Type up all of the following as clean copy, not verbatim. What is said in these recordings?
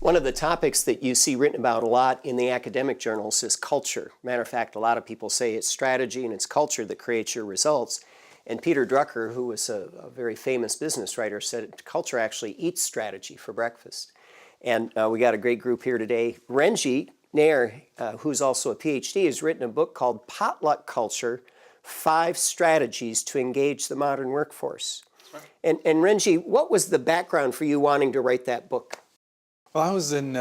One of the topics that you see written about a lot in the academic journals is culture. Matter of fact, a lot of people say it's strategy and it's culture that creates your results. And Peter Drucker, who was a very famous business writer, said culture actually eats strategy for breakfast. And we got a great group here today. Renji Nair, who's also a PhD, has written a book called Potluck Culture, 5 Strategies to Engage the Modern Workforce. And Renji, what was the background for you wanting to write that book? Well, I was in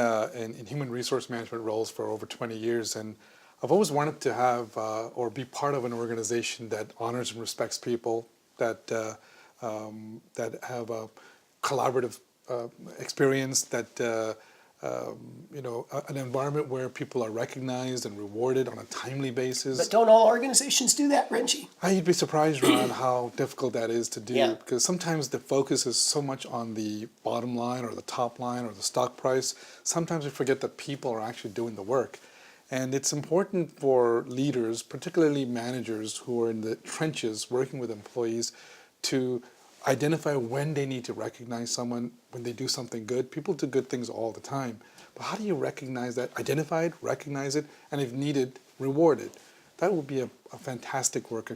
human resource management roles for over 20 years, and I've always wanted to have or be part of an organization that honors and respects people, that have a collaborative experience, that an environment where people are recognized and rewarded on a timely basis. But don't all organizations do that, Renji? You'd be surprised, Ron, how difficult that is to do. Yeah. Because sometimes the focus is so much on the bottom line or the top line or the stock price. Sometimes we forget that people are actually doing the work. And it's important for leaders, particularly managers who are in the trenches working with employees, to identify when they need to recognize someone when they do something good. People do good things all the time. But how do you recognize that? Identify it, recognize it, and if needed, reward it. That would be a fantastic work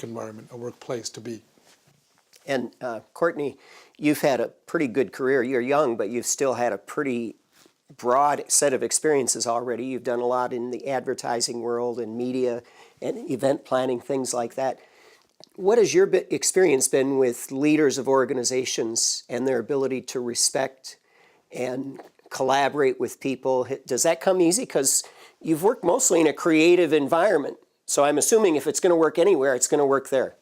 environment, a workplace to be. And Courtney, you've had a pretty good career. You're young, but you've still had a pretty broad set of experiences already. You've done a lot in the advertising world and media and event planning, things like that. What has your experience been with leaders of organizations and their ability to respect and collaborate with people? Does that come easy? Because you've worked mostly in a creative environment. So I'm assuming if it's going to work anywhere, it's going to work there.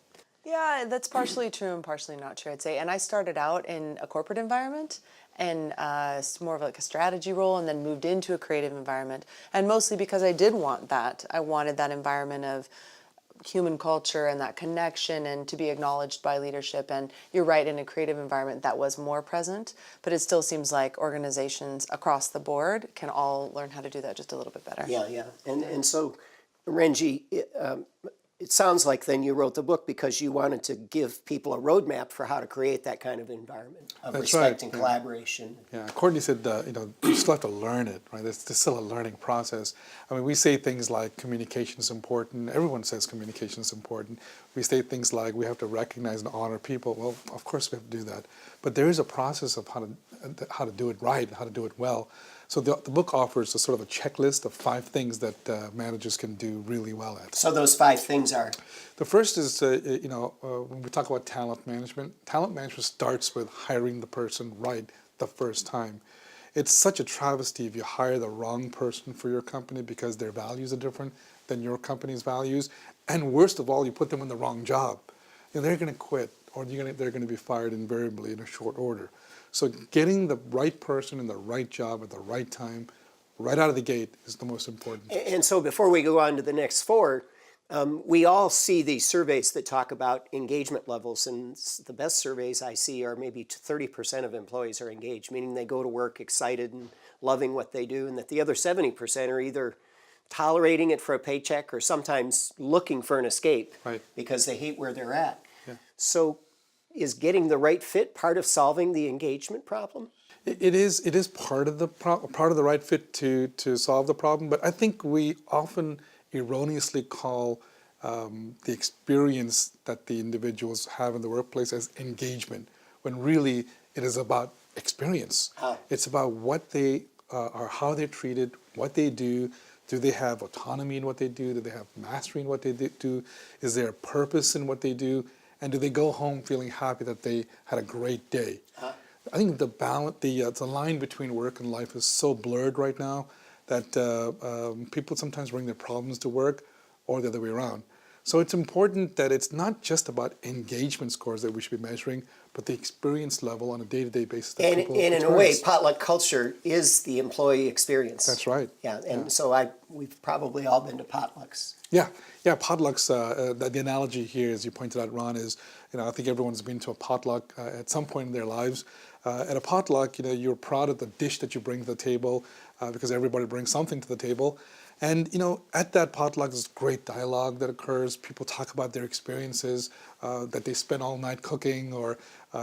Yeah, that's partially true and partially not true, I'd say. And I started out in a corporate environment and it's more of like a strategy role, and then moved into a creative environment. And mostly because I did want that. I wanted that environment of human culture and that connection and to be acknowledged by leadership. And you're right, in a creative environment that was more present, but it still seems like organizations across the board can all learn how to do that just a little bit better. Yeah. And so, Renji, it sounds like then you wrote the book because you wanted to give people a roadmap for how to create that kind of environment of That's respect right, and yeah. collaboration. Yeah, Courtney said, you still have to learn it, right? It's still a learning process. I mean, we say things like communication is important. Everyone says communication is important. We say things like we have to recognize and honor people. Well, of course we have to do that. But there is a process of how to do it right and how to do it well. So the book offers a sort of a checklist of 5 things that managers can do really well at. So those 5 things are? The first is, when we talk about talent management starts with hiring the person right the first time. It's such a travesty if you hire the wrong person for your company because their values are different than your company's values. And worst of all, you put them in the wrong job. They're going to quit, or they're going to be fired invariably in a short order. So getting the right person in the right job at the right time, right out of the gate, is the most important. And so before we go on to the next 4, we all see these surveys that talk about engagement levels, and the best surveys I see are maybe 30% of employees are engaged, meaning they go to work excited and loving what they do, and that the other 70% are either tolerating it for a paycheck or sometimes looking for an escape, right, because they hate where they're at. Yeah. So is getting the right fit part of solving the engagement problem? It is part of the right fit to solve the problem, but I think we often erroneously call the experience that the individuals have in the workplace as engagement, when really it is about experience. How? It's about what they are, how they're treated, what they do. Do they have autonomy in what they do? Do they have mastery in what they do? Is there a purpose in what they do? And do they go home feeling happy that they had a great day? I think the line between work and life is so blurred right now that people sometimes bring their problems to work, or the other way around. So it's important that it's not just about engagement scores that we should be measuring, but the experience level on a day-to-day basis that people experience. And in a way, potluck culture is the employee experience. That's right. Yeah, and so we've probably all been to potlucks. Yeah, potlucks, the analogy here, as you pointed out, Ron, is, I think everyone's been to a potluck at some point in their lives. At a potluck, you're proud of the dish that you bring to the table because everybody brings something to the table. And at that potluck, there's great dialogue that occurs. People talk about their experiences, that they spent all night cooking, or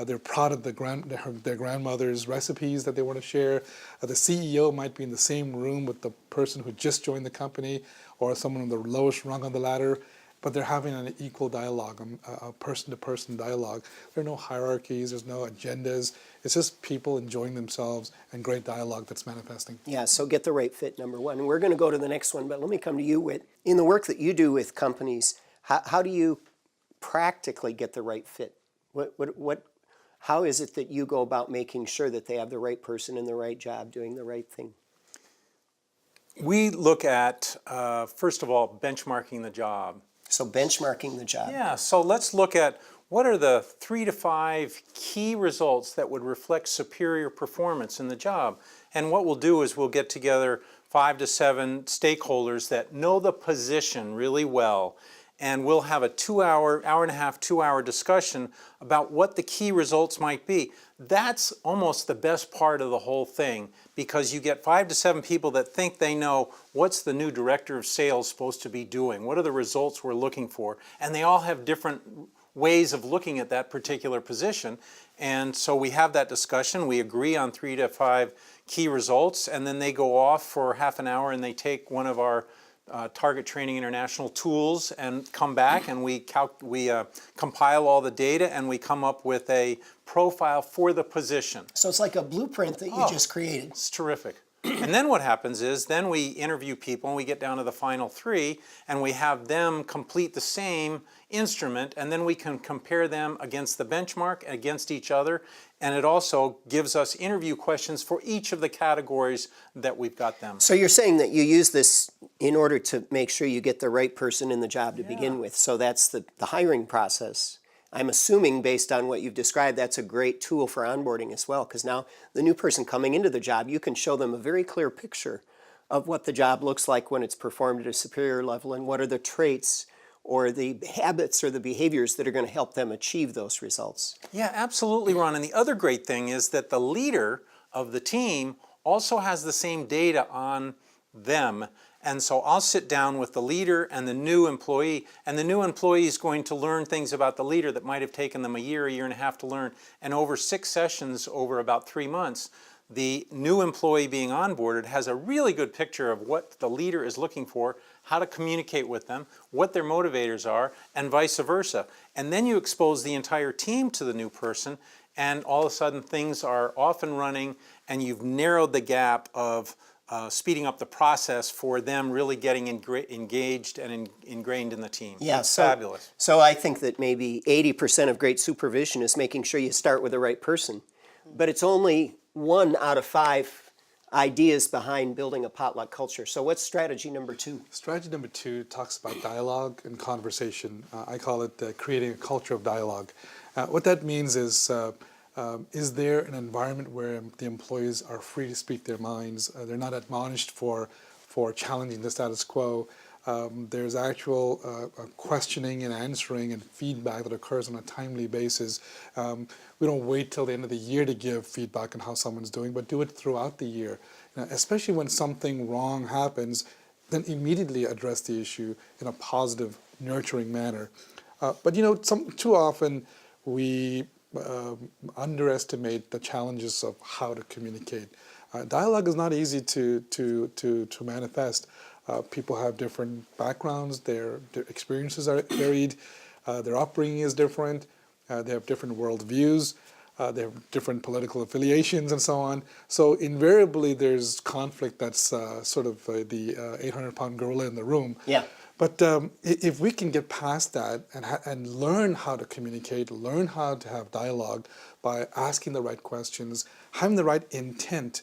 they're proud of their grandmother's recipes that they want to share. The CEO might be in the same room with the person who just joined the company, or someone on the lowest rung on the ladder, but they're having an equal dialogue, a person-to-person dialogue. There are no hierarchies, there's no agendas. It's just people enjoying themselves and great dialogue that's manifesting. Yeah, so get the right fit, number one. And we're going to go to the next one, but let me come to you with, in the work that you do with companies, how do you practically get the right fit? How is it that you go about making sure that they have the right person in the right job doing the right thing? We look at, first of all, benchmarking the job. So benchmarking the job. Yeah, so let's look at what are the 3 to 5 key results that would reflect superior performance in the job. And what we'll do is we'll get together 5 to 7 stakeholders that know the position really well, and we'll have a 2-hour, hour and a half, 2-hour discussion about what the key results might be. That's almost the best part of the whole thing, because you get 5 to 7 people that think they know what's the new director of sales supposed to be doing, what are the results we're looking for, and they all have different ways of looking at that particular position. And so we have that discussion, we agree on 3 to 5 key results, and then they go off for half an hour and they take one of our Target Training International tools and come back, and we compile all the data, and we come up with a profile for the position. So it's like a blueprint that you just created. It's terrific. And then what happens is then we interview people and we get down to the final 3 and we have them complete the same instrument, and then we can compare them against the benchmark, against each other, and it also gives us interview questions for each of the categories that we've got them. So you're saying that you use this in order to make sure you get the right person in the job to begin with. So that's the hiring process. I'm assuming, based on what you've described, that's a great tool for onboarding as well, because now the new person coming into the job, you can show them a very clear picture of what the job looks like when it's performed at a superior level, and what are the traits or the habits or the behaviors that are going to help them achieve those results. Yeah, absolutely, Ron. And the other great thing is that the leader of the team also has the same data on them. And so I'll sit down with the leader and the new employee, and the new employee is going to learn things about the leader that might have taken them a year and a half to learn. And over 6 sessions over about 3 months, the new employee being onboarded has a really good picture of what the leader is looking for, how to communicate with them, what their motivators are, and vice versa. And then you expose the entire team to the new person, and all of a sudden things are off and running, and you've narrowed the gap of speeding up the process for them really getting engaged and ingrained in the team. Yeah, It's fabulous. So I think that maybe 80% of great supervision is making sure you start with the right person. But it's only 1 out of 5 ideas behind building a potluck culture. So what's strategy number 2? Strategy number 2 talks about dialogue and conversation. I call it creating a culture of dialogue. What that means is there an environment where the employees are free to speak their minds? They're not admonished for challenging the status quo. There's actual questioning and answering and feedback that occurs on a timely basis. We don't wait till the end of the year to give feedback on how someone's doing, but do it throughout the year. Especially when something wrong happens, then immediately address the issue in a positive, nurturing manner. But too often we underestimate the challenges of how to communicate. Dialogue is not easy to manifest. People have different backgrounds, their experiences are varied, their upbringing is different, they have different worldviews, they have different political affiliations and so on. So invariably there's conflict that's sort of the 800-pound gorilla in the room. Yeah. But if we can get past that and learn how to communicate, learn how to have dialogue by asking the right questions, having the right intent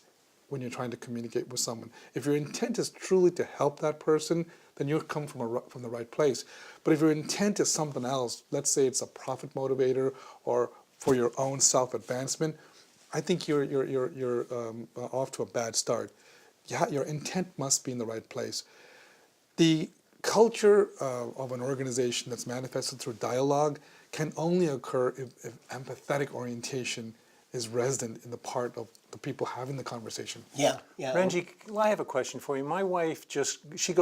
when you're trying to communicate with someone. If your intent is truly to help that person, then you'll come from the right place. But if your intent is something else, let's say it's a profit motivator or for your own self-advancement, I think you're off to a bad start. Yeah, your intent must be in the right place. The culture of an organization that's manifested through dialogue can only occur if empathetic orientation is resident in the part of the people having the conversation. Yeah, yeah. Renji, I have a question for you. My wife she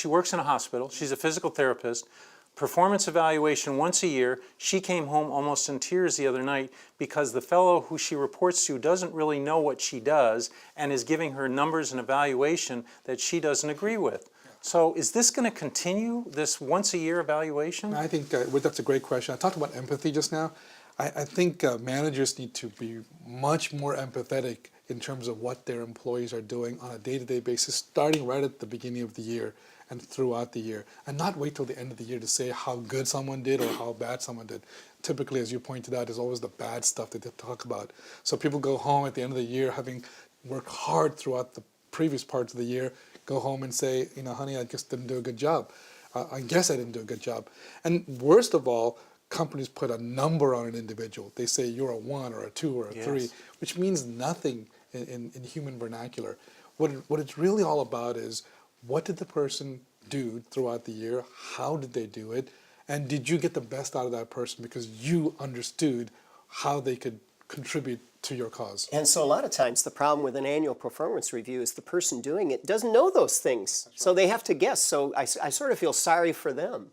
works in a hospital. She's a physical therapist. Performance evaluation once a year. She came home almost in tears the other night because the fellow who she reports to doesn't really know what she does and is giving her numbers and evaluation that she doesn't agree with. So is this going to continue, this once a year evaluation? I think that's a great question. I talked about empathy just now. I think managers need to be much more empathetic in terms of what their employees are doing on a day-to-day basis, starting right at the beginning of the year and throughout the year, and not wait till the end of the year to say how good someone did or how bad someone did. Typically, as you pointed out, is always the bad stuff that they talk about. So people go home at the end of the year having worked hard throughout the previous parts of the year, go home and say, honey, I just didn't do a good job. I guess I didn't do a good job. And worst of all, companies put a number on an individual. They say you're a 1 or a 2 or a 3, which means nothing in human vernacular. What it's really all about is, what did the person do throughout the year? How did they do it? And did you get the best out of that person because you understood how they could contribute to your cause? And so a lot of times the problem with an annual performance review is the person doing it doesn't know those things. So they have to guess. So I sort of feel sorry for them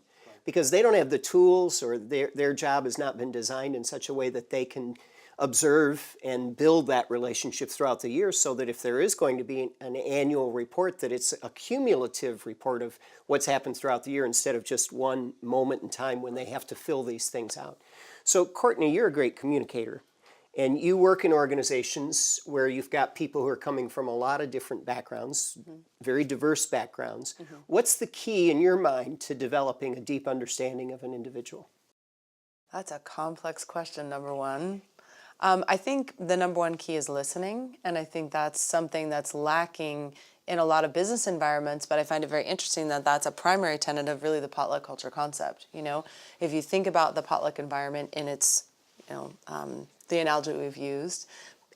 because they don't have the tools, or their job has not been designed in such a way that they can observe and build that relationship throughout the year, so that if there is going to be an annual report, that it's a cumulative report of what's happened throughout the year instead of just one moment in time when they have to fill these things out. So Courtney, you're a great communicator, and you work in organizations where you've got people who are coming from a lot of different backgrounds, very diverse backgrounds. What's the key in your mind to developing a deep understanding of an individual? That's a complex question, number one. I think the number one key is listening, and I think that's something that's lacking in a lot of business environments, but I find it very interesting that that's a primary tenet of really the potluck culture concept. If you think about the potluck environment in its, the analogy we've used,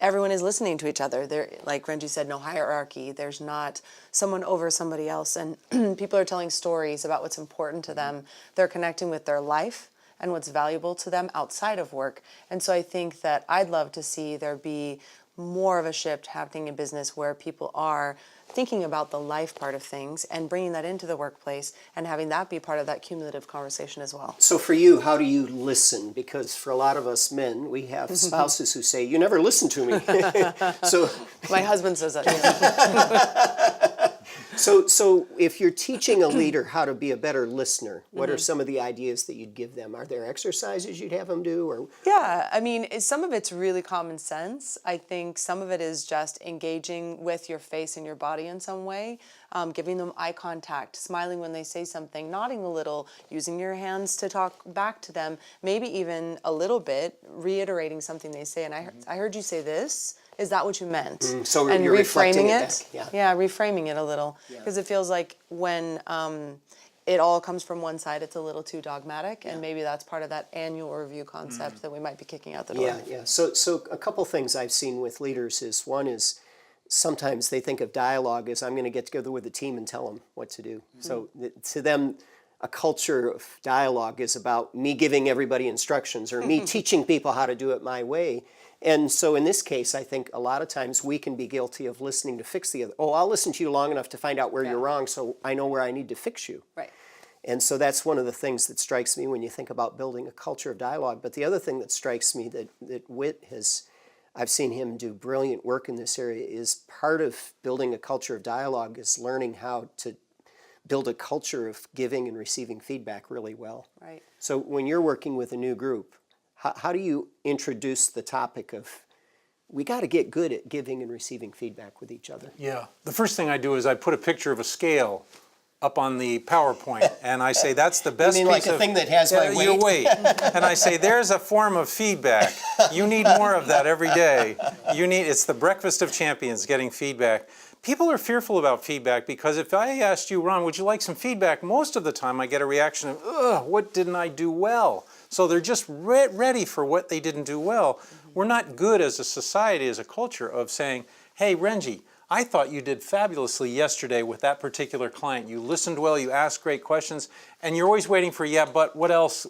everyone is listening to each other. There, like Renji said, no hierarchy. There's not someone over somebody else, and people are telling stories about what's important to them. They're connecting with their life and what's valuable to them outside of work. And so I think that I'd love to see there be more of a shift happening in business where people are thinking about the life part of things and bringing that into the workplace and having that be part of that cumulative conversation as well. So for you, how do you listen? Because for a lot of us men, we have spouses who say, you never listen to me. So my husband says that. Yeah. So if you're teaching a leader how to be a better listener, what are some of the ideas that you'd give them? Are there exercises you'd have them do? Or Yeah, I mean, some of it's really common sense. I think some of it is just engaging with your face and your body in some way, giving them eye contact, smiling when they say something, nodding a little, using your hands to talk back to them, maybe even a little bit, reiterating something they say. And I heard you say this. Is that what you meant? So and you're reflecting reframing it back, yeah, reframing it a little, because it feels like when it all comes from one side, it's a little too dogmatic, and maybe that's part of that annual review concept that we might be kicking out the door. Yeah. So a couple things I've seen with leaders is, one is sometimes they think of dialogue as, I'm going to get together with the team and tell them what to do. So to them, a culture of dialogue is about me giving everybody instructions or me teaching people how to do it my way. And so in this case, I think a lot of times we can be guilty of listening to fix the other. Oh, I'll listen to you long enough to find out where you're wrong so I know where I need to fix you. Right. And so that's one of the things that strikes me when you think about building a culture of dialogue. But the other thing that strikes me that Whit has, I've seen him do brilliant work in this area, is part of building a culture of dialogue is learning how to build a culture of giving and receiving feedback really well. Right. So when you're working with a new group, how do you introduce the topic of, we got to get good at giving and receiving feedback with each other? Yeah. The first thing I do is I put a picture of a scale up on the PowerPoint, and I say, that's the best You mean like a thing that has my weight? Your weight. And I say, there's a form of feedback. You need more of that every day. It's the breakfast of champions, getting feedback. People are fearful about feedback because if I asked you, Ron, would you like some feedback? Most of the time I get a reaction of, ugh, what didn't I do well? So they're just ready for what they didn't do well. We're not good as a society, as a culture, of saying, hey, Renji, I thought you did fabulously yesterday with that particular client. You listened well, you asked great questions, and you're always waiting for, yeah, but what else?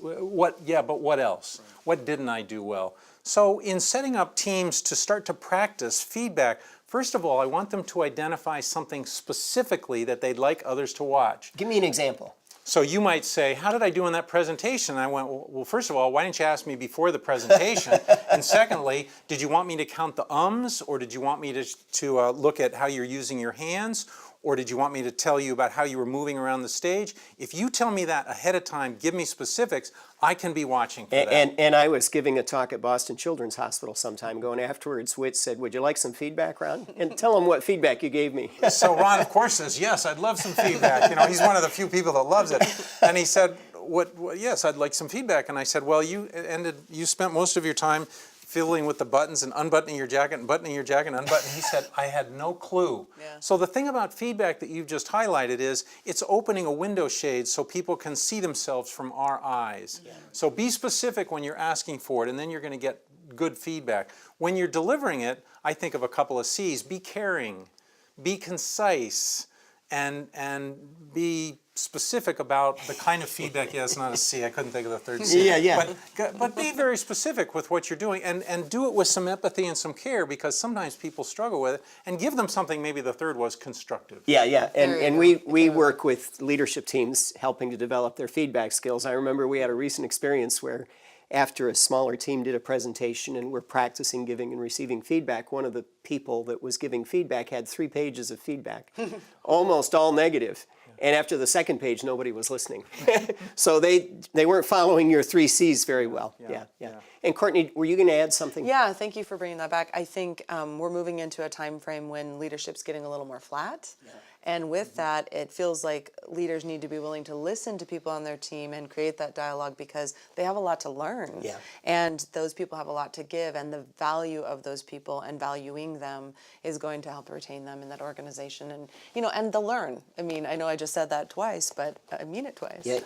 Yeah, but what else? What didn't I do well? So in setting up teams to start to practice feedback, first of all, I want them to identify something specifically that they'd like others to watch. Give me an example. So you might say, how did I do in that presentation? And I went, well, first of all, why didn't you ask me before the presentation? And secondly, did you want me to count the ums, or did you want me to look at how you're using your hands? Or did you want me to tell you about how you were moving around the stage? If you tell me that ahead of time, give me specifics, I can be watching for that. And I was giving a talk at Boston Children's Hospital some time ago, and afterwards Whit said, would you like some feedback, Ron? And tell them what feedback you gave me. So Ron, of course, says, yes, I'd love some feedback. You know, he's one of the few people that loves it. And he said, yes, I'd like some feedback. And I said, well, you spent most of your time fiddling with the buttons and unbuttoning your jacket and buttoning your jacket and unbuttoning. He said, I had no clue. Yeah. So the thing about feedback that you've just highlighted is it's opening a window shade so people can see themselves from our eyes. Yeah. So be specific when you're asking for it, and then you're going to get good feedback. When you're delivering it, I think of a couple of C's. Be caring, be concise, and be specific about the kind of feedback. Yeah, it's not a C. I couldn't think of the third C. Yeah. But be very specific with what you're doing, and do it with some empathy and some care, because sometimes people struggle with it, and give them something. Maybe the third was constructive. Yeah. There And you we work with leadership teams helping to develop their feedback skills. I remember we had a recent experience where after a smaller team did a presentation and we're practicing giving and receiving feedback, one of the people that was giving feedback had 3 pages of feedback, almost all negative. And after the second page, nobody was listening. So they weren't following your 3 C's very well. Yeah. And Courtney, were you going to add something? Yeah, thank you for bringing that back. I think we're moving into a time frame when leadership's getting a little more flat. Yeah. And with that, it feels like leaders need to be willing to listen to people on their team and create that dialogue, because they have a lot to learn. Yeah. And those people have a lot to give, and the value of those people and valuing them is going to help retain them in that organization. And, and they'll learn. I mean, I know I just said that twice, but I mean it twice. Yeah.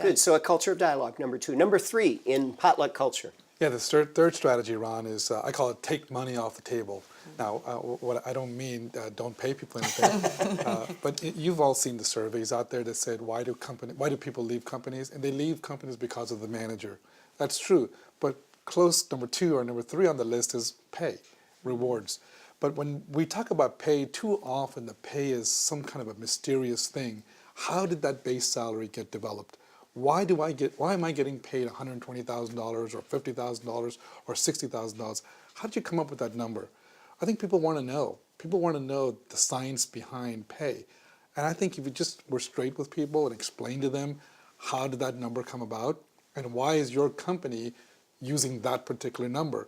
Good. So a culture of dialogue, number 2. Number 3, in potluck culture. Yeah, the third strategy, Ron, is I call it take money off the table. Now, what I don't mean don't pay people anything, but you've all seen the surveys out there that said why do people leave companies? And they leave companies because of the manager. That's true, but close number 2 or number 3 on the list is pay, rewards. But when we talk about pay, too often the pay is some kind of a mysterious thing. How did that base salary get developed? Why am I getting paid $120,000 or $50,000 or $60,000? How did you come up with that number? I think people want to know. People want to know the science behind pay. And I think if you just were straight with people and explain to them how did that number come about and why is your company using that particular number,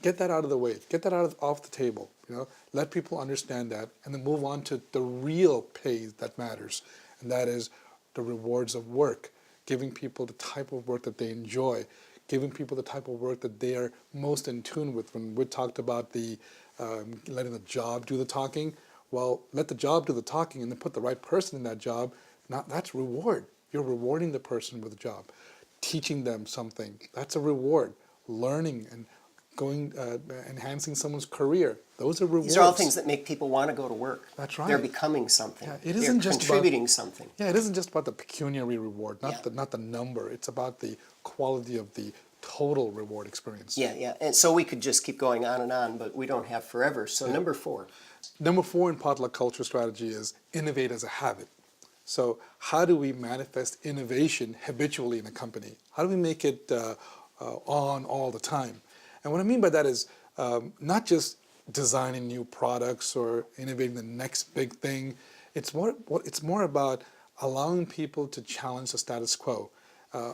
get that out of the way. Get that off the table. Let people understand that, and then move on to the real pay that matters, and that is the rewards of work. Giving people the type of work that they enjoy, giving people the type of work that they are most in tune with. When we talked about the letting the job do the talking, well, let the job do the talking and then put the right person in that job. Now, that's reward. You're rewarding the person with the job. Teaching them something, that's a reward. Learning and going, enhancing someone's career, those are rewards. These are all things that make people want to go to work. That's right. They're becoming something. Yeah, it isn't They're just contributing something. Yeah, it isn't just about the pecuniary reward, not Yeah. the number. It's about the quality of the total reward experience. Yeah. And so we could just keep going on and on, but we don't have forever. So number 4. Number 4 in potluck culture strategy is innovate as a habit. So how do we manifest innovation habitually in a company? How do we make it on all the time? And what I mean by that is not just designing new products or innovating the next big thing. It's more about allowing people to challenge the status quo,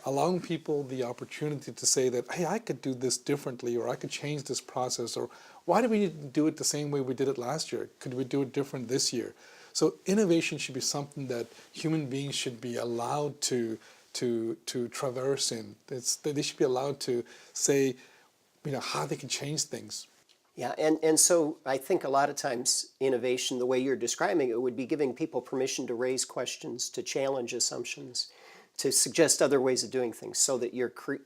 allowing people the opportunity to say that, hey, I could do this differently, or I could change this process, or why do we need to do it the same way we did it last year? Could we do it different this year? So innovation should be something that human beings should be allowed to traverse in. They should be allowed to say, how they can change things. Yeah, and so I think a lot of times innovation, the way you're describing it, would be giving people permission to raise questions, to challenge assumptions, to suggest other ways of doing things, so that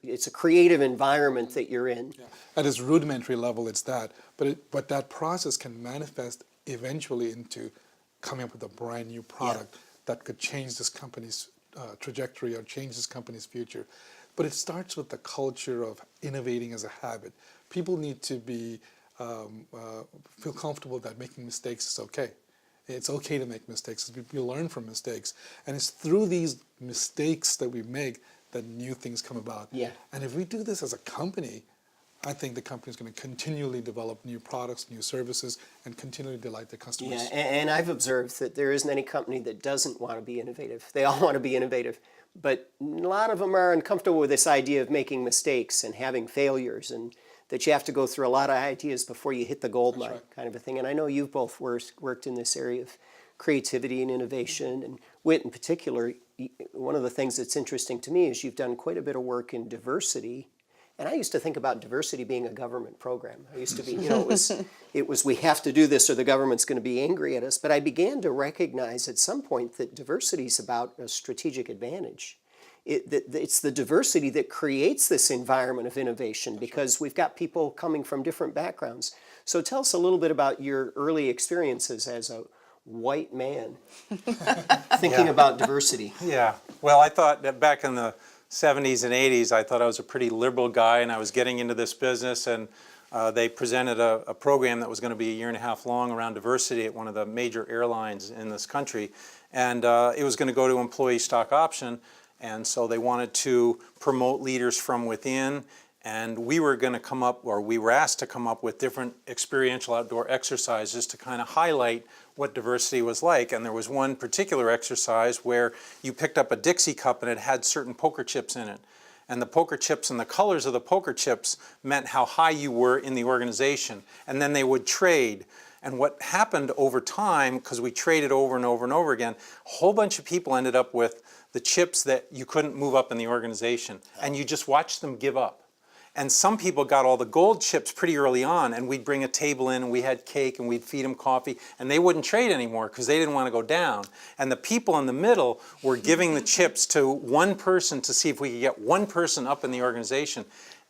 it's a creative environment that you're in. Yeah. At its rudimentary level, it's that. But that process can manifest eventually into coming up with a brand new product that could change this company's trajectory or change this company's future. But it starts with the culture of innovating as a habit. people need to be feel comfortable that making mistakes is okay. It's okay to make mistakes. We learn from mistakes, and it's through these mistakes that we make that new things come about. Yeah. And if we do this as a company, I think the company is going to continually develop new products, new services, and continually delight their customers. Yeah, and I've observed that there isn't any company that doesn't want to be innovative. They all want to be innovative, but a lot of them are uncomfortable with this idea of making mistakes and having failures, and that you have to go through a lot of ideas before you hit the gold mine, right. kind of a thing. And I know you've both worked in this area of creativity and innovation, and Whit in particular. One of the things that's interesting to me is you've done quite a bit of work in diversity. And I used to think about diversity being a government program. I used to be, it was we have to do this or the government's going to be angry at us. But I began to recognize at some point that diversity is about a strategic advantage. It's the diversity that creates this environment of innovation because we've got people coming from different backgrounds. So tell us a little bit about your early experiences as a white man thinking about diversity. Yeah. Well, I thought that back in the 70s and 80s, I thought I was a pretty liberal guy, and I was getting into this business, and they presented a program that was going to be a year and a half long around diversity at one of the major airlines in this country, and it was going to go to employee stock option, and so they wanted to promote leaders from within, and we were going to come up, or we were asked to come up with different experiential outdoor exercises to kind of highlight what diversity was like. And there was one particular exercise where you picked up a Dixie cup and it had certain poker chips in it. And the poker chips and the colors of the poker chips meant how high you were in the organization. And then they would trade. And what happened over time, because we traded over and over and over again, a whole bunch of people ended up with the chips that you couldn't move up in the organization. And you just watched them give up. And some people got all the gold chips pretty early on, and we'd bring a table in and we had cake and we'd feed them coffee, and they wouldn't trade anymore because they didn't want to go down. And the people in the middle were giving the chips to one person to see if we could get one person up in the organization.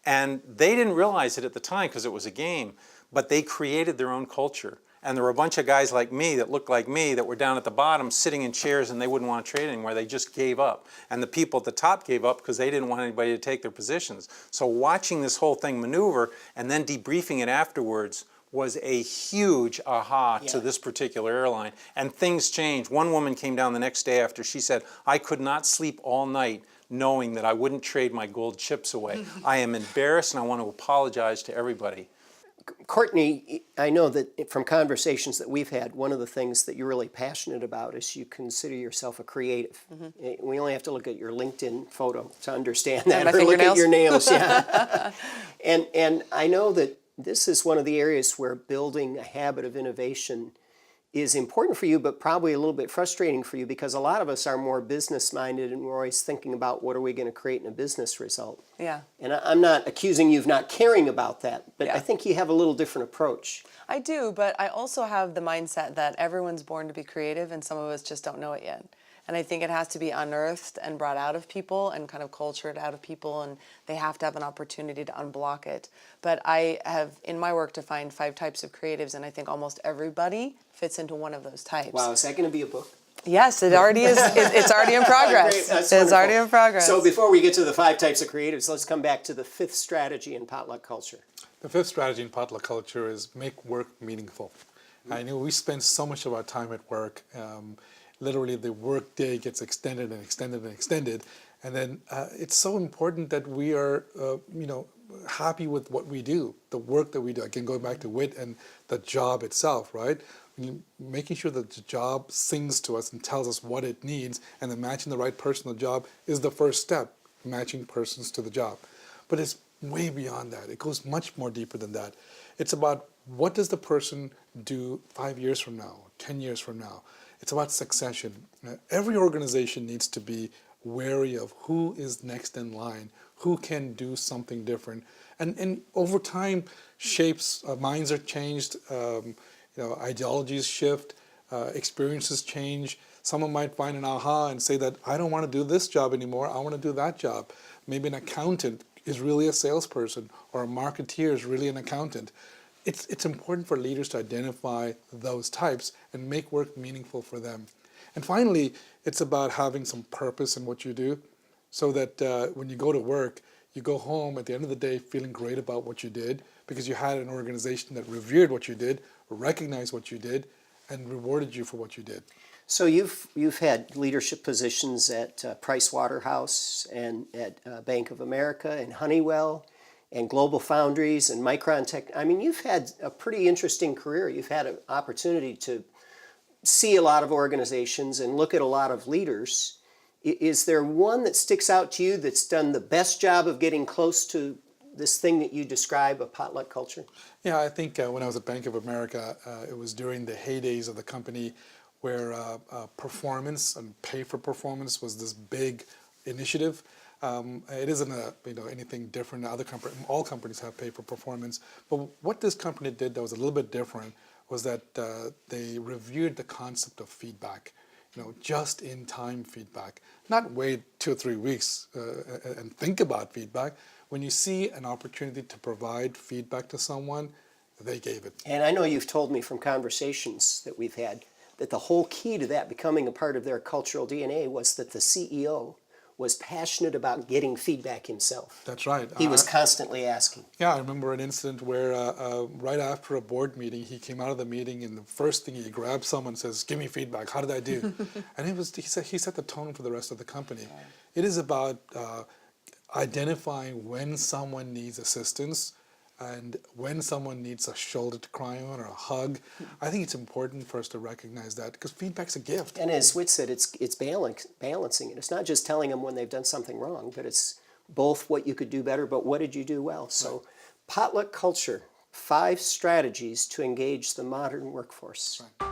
And they didn't realize it at the time because it was a game, but they created their own culture. And there were a bunch of guys like me that looked like me that were down at the bottom sitting in chairs and they wouldn't want to trade anymore. They just gave up. And the people at the top gave up because they didn't want anybody to take their positions. So watching this whole thing maneuver and then debriefing it afterwards was a huge aha to this particular airline. And things changed. One woman came down the next day after. She said, I could not sleep all night knowing that I wouldn't trade my gold chips away. I am embarrassed and I want to apologize to everybody. Courtney, I know that from conversations that we've had, one of the things that you're really passionate about is you consider yourself a creative. We only have to look at your LinkedIn photo to understand that, my or look at fingernails? your nails. Yeah. And I know that this is one of the areas where building a habit of innovation is important for you, but probably a little bit frustrating for you because a lot of us are more business-minded and we're always thinking about what are we going to create in a business result. Yeah. And I'm not accusing you of not caring about that, but Yeah. I think you have a little different approach. I do, but I also have the mindset that everyone's born to be creative and some of us just don't know it yet. And I think it has to be unearthed and brought out of people and kind of cultured out of people, and they have to have an opportunity to unblock it. But I have, in my work, defined 5 types of creatives, and I think almost everybody fits into one of those types. Wow, is that going to be a book? Yes, it already is. It's already in progress. Great, that's It's wonderful. already in progress. So before we get to the 5 types of creatives, let's come back to the 5th strategy in potluck culture. The 5th strategy in potluck culture is make work meaningful. I know we spend so much of our time at work. Literally, the work day gets extended and extended and extended, and then it's so important that we are, happy with what we do, the work that we do. Again, going back to Whit and the job itself, right? Making sure that the job sings to us and tells us what it needs, and then matching the right person to the job is the first step, matching persons to the job. But it's way beyond that. It goes much more deeper than that. It's about what does the person do 5 years from now, 10 years from now. It's about succession. Every organization needs to be wary of who is next in line, who can do something different. And over time, shapes, minds are changed, ideologies shift, experiences change. Someone might find an aha and say that I don't want to do this job anymore, I want to do that job. Maybe an accountant is really a salesperson, or a marketeer is really an accountant. It's important for leaders to identify those types and make work meaningful for them. And finally, it's about having some purpose in what you do so that when you go to work, you go home at the end of the day feeling great about what you did because you had an organization that revered what you did, recognized what you did, and rewarded you for what you did. So you've had leadership positions at Price Waterhouse and at Bank of America and Honeywell and Global Foundries and Micron Tech. I mean, you've had a pretty interesting career. You've had an opportunity to see a lot of organizations and look at a lot of leaders. Is there one that sticks out to you that's done the best job of getting close to this thing that you describe, a potluck culture? Yeah, I think when I was at Bank of America, it was during the heydays of the company where performance and pay for performance was this big initiative. It isn't anything different. All companies have pay for performance, but what this company did that was a little bit different was that they reviewed the concept of feedback. Just in time feedback. Not wait 2 or 3 weeks and think about feedback. When you see an opportunity to provide feedback to someone, they gave it. And I know you've told me from conversations that we've had that the whole key to that becoming a part of their cultural DNA was that the CEO was passionate about getting feedback himself. That's right. He was constantly asking. Yeah, I remember an incident where right after a board meeting, he came out of the meeting and the first thing he grabbed someone and says, "Give me feedback. How did I do?" And he set the tone for the rest of the company. It is about identifying when someone needs assistance and when someone needs a shoulder to cry on or a hug. I think it's important for us to recognize that because feedback's a gift. And as Whit said, it's balancing it. It's not just telling them when they've done something wrong, but it's both what you could do better, but what did you do well? So potluck culture, 5 strategies to engage the modern workforce. Right.